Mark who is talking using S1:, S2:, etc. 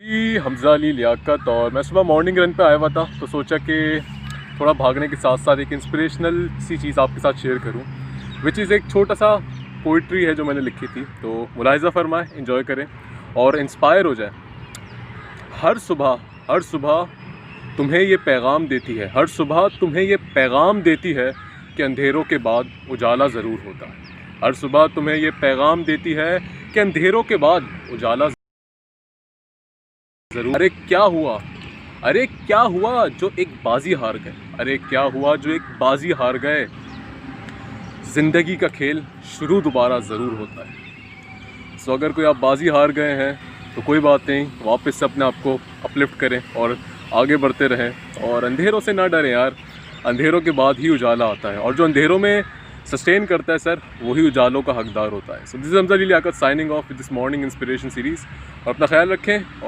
S1: जी हमज़ा अली लियाकत। और मैं सुबह मॉर्निंग रन पे आया हुआ था तो सोचा कि थोड़ा भागने के साथ साथ एक इंस्पिरेशनल सी चीज़ आपके साथ शेयर करूं, विच इज़ एक छोटा सा पोइट्री है जो मैंने लिखी थी। तो मुलाहिज़ा फरमाएं, इंजॉय करें और इंस्पायर हो जाए। हर सुबह तुम्हें ये पैगाम देती है, हर सुबह तुम्हें ये पैगाम देती है कि अंधेरों के बाद उजाला ज़रूर होता है। हर सुबह तुम्हें ये पैगाम देती है कि अंधेरों के बाद उजाला ज़रूर। अरे क्या हुआ जो एक बाजी हार गए, अरे क्या हुआ जो एक बाजी हार गए। ज़िंदगी का खेल शुरू दोबारा ज़रूर होता है। सो अगर कोई आप बाजी हार गए हैं तो कोई बात नहीं, वापस से अपने आप को अपलिफ्ट करें और आगे बढ़ते रहें। और अंधेरों से ना डरें यार, अंधेरों के बाद ही उजाला आता है और जो अंधेरों में सस्टेन करता है सर, वही उजालों का हकदार होता है। So this is Hamza Ali Liaquat signing off with this morning inspiration series. और अपना ख्याल रखें।